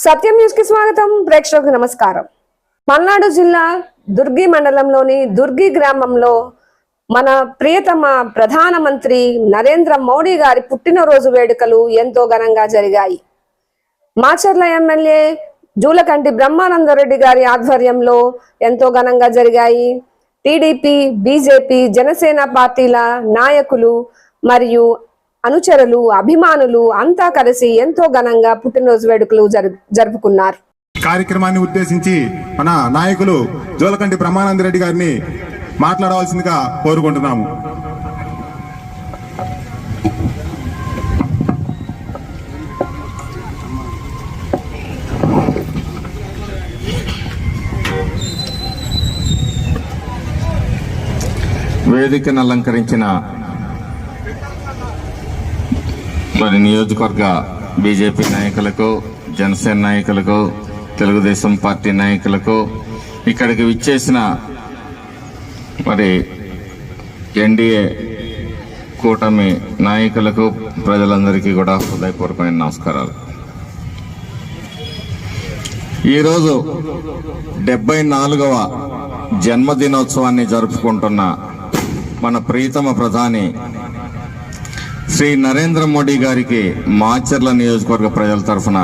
సత్యం news కి స్వాగతం. ప్రేక్షకులకు నమస్కారం. పల్నాడు జిల్లా దుర్గి మండలంలోని దుర్గి గ్రామంలో మన ప్రియతమ ప్రధానమంత్రి నరేంద్ర మోడీ గారి పుట్టినరోజు వేడుకలు ఎంతో ఘనంగా జరిగాయి. మాచర్ల ఎమ్మెల్యే జూలకంటి బ్రహ్మానందరెడ్డి గారి ఆధ్వర్యంలో ఎంతో ఘనంగా జరిగాయి. టీడీపీ, బీజేపీ, జనసేన పార్టీల నాయకులు మరియు అనుచరులు, అభిమానులు అంతా కలిసి ఎంతో ఘనంగా పుట్టినరోజు వేడుకలు జరుపుకున్నారు. కార్యక్రమాన్ని ఉద్దేశించి మన నాయకులు జూలకంటి బ్రహ్మానందరెడ్డి గారిని మాట్లాడవలసిందిగా కోరుకుంటున్నాము. వేదికను అలంకరించిన మరి నియోజకవర్గ బీజేపీ నాయకులకు, జనసేన నాయకులకు, తెలుగుదేశం పార్టీ నాయకులకు, ఇక్కడికి విచ్చేసిన మరి ఎన్డీఏ కూటమి నాయకులకు, ప్రజలందరికీ కూడా హృదయపూర్వకమైన నమస్కారాలు. ఈరోజు 74వ జన్మదినోత్సవాన్ని జరుపుకుంటున్న మన ప్రియతమ ప్రధాని శ్రీ నరేంద్ర మోడీ గారికి మాచర్ల నియోజకవర్గ ప్రజల తరఫున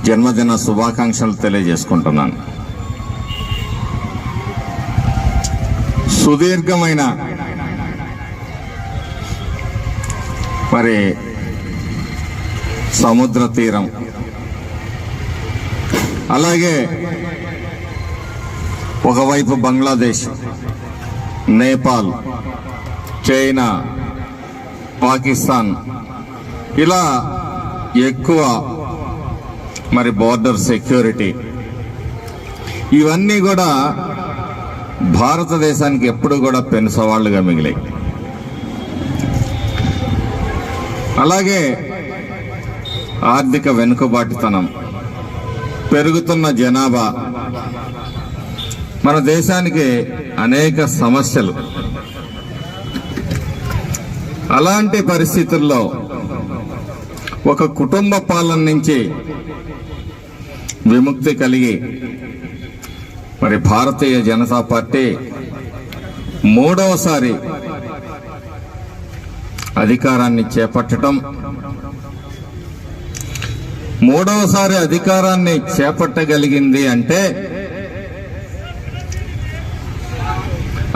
జన్మదిన శుభాకాంక్షలు తెలియజేసుకుంటున్నాను. సుదీర్ఘమైన మరి సముద్ర తీరం, అలాగే ఒకవైపు బంగ్లాదేశ్, నేపాల్, చైనా, పాకిస్తాన్, ఇలా ఎక్కువ మరి బోర్డర్ సెక్యూరిటీ, ఇవన్నీ కూడా భారతదేశానికి ఎప్పుడు కూడా పెను సవాళ్లుగా మిగిలాయి. అలాగే ఆర్థిక వెనుకబాటుతనం, పెరుగుతున్న జనాభా, మన దేశానికి అనేక సమస్యలు. అలాంటి పరిస్థితుల్లో ఒక కుటుంబ పాలన నుంచి విముక్తి కలిగి మరి భారతీయ జనతా పార్టీ మూడవసారి అధికారాన్ని చేపట్టడం, మూడవసారి అధికారాన్ని చేపట్టగలిగింది అంటే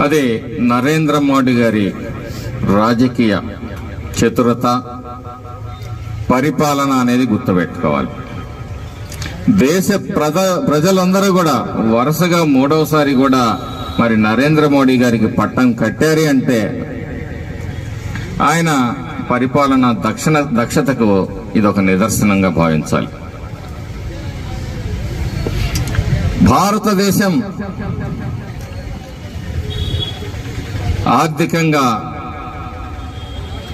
అది నరేంద్ర మోడీ గారి రాజకీయ చతురత, పరిపాలన అనేది గుర్తుపెట్టుకోవాలి. దేశ ప్రజలందరూ కూడా వరుసగా మూడవసారి కూడా మరి నరేంద్ర మోడీ గారికి పట్టం కట్టారు అంటే ఆయన పరిపాలన దక్షతకు ఇదొక నిదర్శనంగా భావించాలి. భారతదేశం ఆర్థికంగా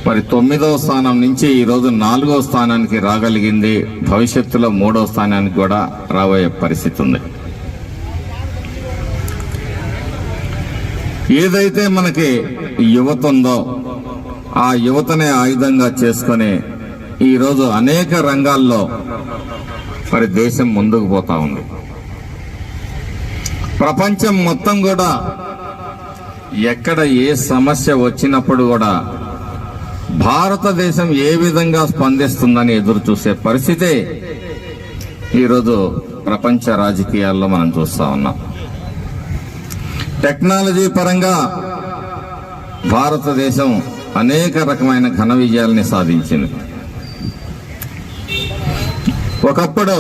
మరి 9వ స్థానం నుంచి ఈరోజు 4వ స్థానానికి రాగలిగింది. భవిష్యత్తులో 3వ స్థానానికి కూడా రాబోయే పరిస్థితి ఉంది. ఏదైతే మనకి యువత ఉందో ఆ యువతనే ఆయుధంగా చేసుకొని ఈరోజు అనేక రంగాల్లో మరి దేశం ముందుకు పోతా ఉంది. ప్రపంచం మొత్తం కూడా ఎక్కడ ఏ సమస్య వచ్చినప్పుడు కూడా భారతదేశం ఏ విధంగా స్పందిస్తుందని ఎదురు చూసే పరిస్థితి ఈరోజు ప్రపంచ రాజకీయాల్లో మనం చూస్తా ఉన్నాం. టెక్నాలజీ పరంగా భారతదేశం అనేక రకమైన ఘన విజయాల్ని సాధించింది. ఒకప్పుడు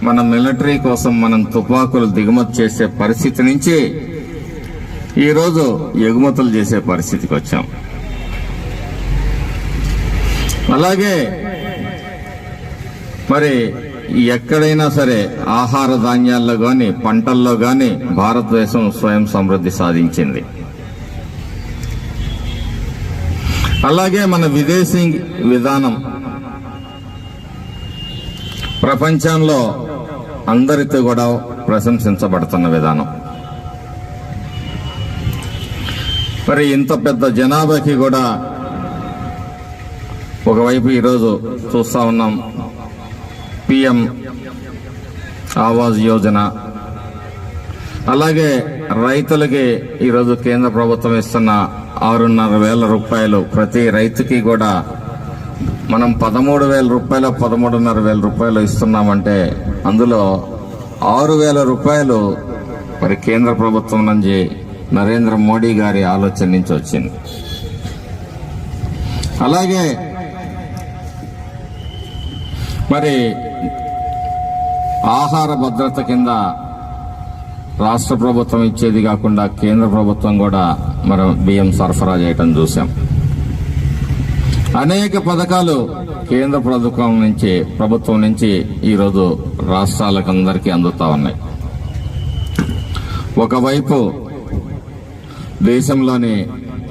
మన మిలిటరీ కోసం మనం తుపాకులు దిగుమతి చేసే పరిస్థితి నుంచి ఈరోజు ఎగుమతులు చేసే పరిస్థితికి వచ్చాం. అలాగే మరి ఎక్కడైనా సరే ఆహార ధాన్యాల్లో కానీ, పంటల్లో కానీ భారతదేశం స్వయం సమృద్ధి సాధించింది. అలాగే మన విదేశీ విధానం ప్రపంచంలో అందరితో కూడా ప్రశంసించబడుతున్న విధానం. మరి ఇంత పెద్ద జనాభాకి కూడా ఒకవైపు ఈరోజు చూస్తా ఉన్నాం పిఎం ఆవాస్ యోజన, అలాగే రైతులకి ఈరోజు కేంద్ర ప్రభుత్వం ఇస్తున్న 6,500 రూపాయలు ప్రతి రైతుకి కూడా మనం 13,000 రూపాయలు 13,500 రూపాయలు ఇస్తున్నామంటే అందులో 6,000 రూపాయలు మరి కేంద్ర ప్రభుత్వం నుంచి నరేంద్ర మోడీ గారి ఆలోచన నుంచి వచ్చింది. అలాగే మరి ఆహార భద్రత కింద రాష్ట్ర ప్రభుత్వం ఇచ్చేది కాకుండా కేంద్ర ప్రభుత్వం కూడా మనం బియ్యం సరఫరా చేయటం చూసాం. అనేక పథకాలు కేంద్ర ప్రభుత్వం నుంచి ఈరోజు రాష్ట్రాలకు అందరికీ అందుతా ఉన్నాయి. ఒకవైపు దేశంలోని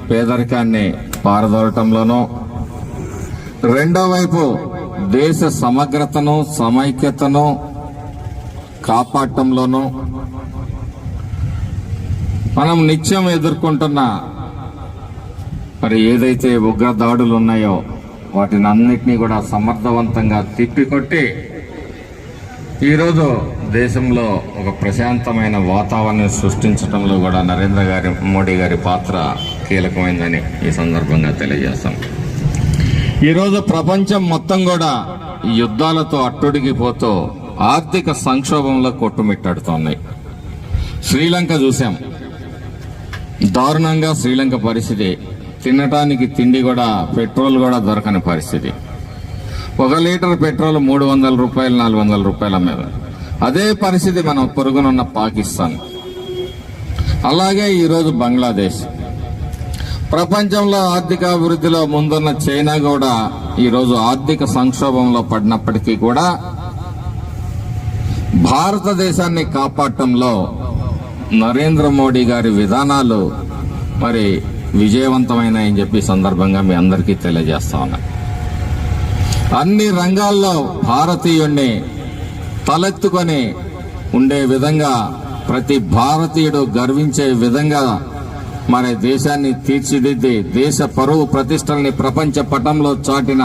పేదరికాన్ని పారదోలటంలోనూ, రెండో వైపు దేశ సమగ్రతను సమైక్యతను కాపాడటంలోనూ మనం నిత్యం ఎదుర్కొంటున్న మరి ఏదైతే ఉగ్ర దాడులు ఉన్నాయో వాటిని అన్నిటినీ కూడా సమర్థవంతంగా తిప్పికొట్టి ఈరోజు దేశంలో ఒక ప్రశాంతమైన వాతావరణం సృష్టించడంలో కూడా నరేంద్ర మోడీ గారి పాత్ర కీలకమైందని ఈ సందర్భంగా తెలియజేస్తాం. ఈరోజు ప్రపంచం మొత్తం కూడా యుద్ధాలతో అట్టుడిగిపోతూ ఆర్థిక సంక్షోభంలో కొట్టుమిట్టాడుతోన్నాయి. శ్రీలంక చూసాం, దారుణంగా శ్రీలంక పరిస్థితి. తినటానికి తిండి కూడా, పెట్రోల్ కూడా దొరకని పరిస్థితి. 1 లీటర్ పెట్రోల్ 300 రూపాయలు 400 రూపాయల మీద. అదే పరిస్థితి మనం పొరుగునున్న పాకిస్తాన్, అలాగే ఈరోజు బంగ్లాదేశ్. ప్రపంచంలో ఆర్థిక అభివృద్ధిలో ముందున్న చైనా కూడా ఈరోజు ఆర్థిక సంక్షోభంలో పడినప్పటికీ కూడా భారతదేశాన్ని కాపాడటంలో నరేంద్ర మోడీ గారి విధానాలు మరి విజయవంతమైనాయని చెప్పి సందర్భంగా మీ అందరికీ తెలియజేస్తా ఉన్నా. అన్ని రంగాల్లో భారతీయుణ్ణి తలెత్తుకొని ఉండే విధంగా, ప్రతి భారతీయుడు గర్వించే విధంగా మన దేశాన్ని తీర్చిదిద్ది దేశ పరువు ప్రతిష్టల్ని ప్రపంచ పటంలో చాటిన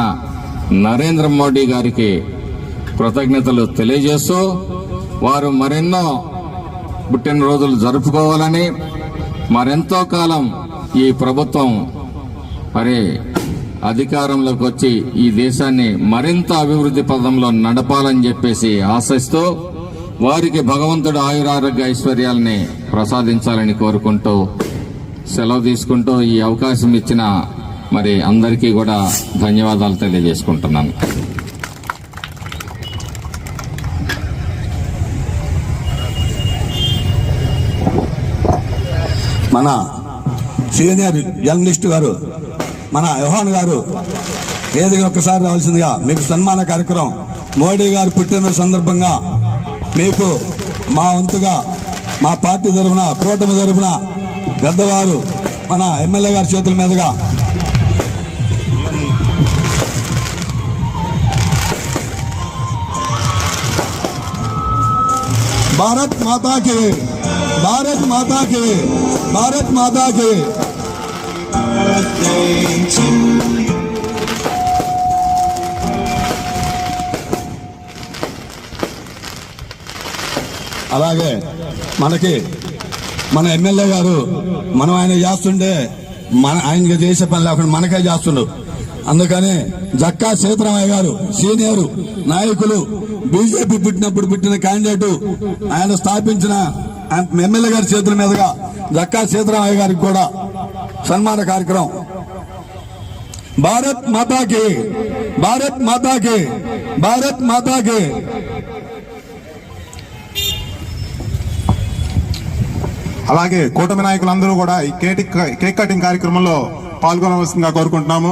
నరేంద్ర మోడీ గారికి కృతజ్ఞతలు తెలియజేస్తూ, వారు మరెన్నో పుట్టినరోజులు జరుపుకోవాలని, మరెంతో కాలం ఈ ప్రభుత్వం మరి అధికారంలోకి వచ్చి ఈ దేశాన్ని మరింత అభివృద్ధి పదంలో నడపాలని చెప్పేసి ఆశిస్తూ, వారికి భగవంతుడు ఆయురారోగ్య ఐశ్వర్యాలని ప్రసాదించాలని కోరుకుంటూ సెలవు తీసుకుంటూ ఈ అవకాశం ఇచ్చిన మరి అందరికీ కూడా ధన్యవాదాలు తెలియజేసుకుంటున్నాను. మన సీనియర్ జర్నలిస్ట్ గారు, మన యోహాన్ గారు ఏదిగా ఒక్కసారి రావాల్సిందిగా మీకు సన్మాన కార్యక్రమం. మోడీ గారు పుట్టినరోజు సందర్భంగా మీకు మా వంతుగా మా పార్టీ తరఫున, కూటమి తరఫున పెద్దవారు మన ఎమ్మెల్యే గారి చేతుల మీదుగా భారత్ మాతాకి, భారత్ మాతాకి, భారత్ మాతాకి. అలాగే మనకి మన ఎమ్మెల్యే గారు, మనం ఆయన చేస్తుంటే ఆయనకి చేసే పని లేకుండా మనకే చేస్తుండ్రు. అందుకని జక్కా సీతారామయ్య గారు సీనియర్ నాయకులు, బీజేపీ పుట్టిన క్యాండిడేట్, ఆయన స్థాపించిన ఎమ్మెల్యే గారి చేతుల మీదుగా జక్కా సీతారామయ్య గారికి కూడా సన్మాన కార్యక్రమం. భారత్ మాతాకి, భారత్ మాతాకి, భారత్ మాతాకి. అలాగే కూటమి నాయకులందరూ కూడా ఈ కేక్ కటింగ్ కార్యక్రమంలో పాల్గొనవలసిందిగా కోరుకుంటున్నాము.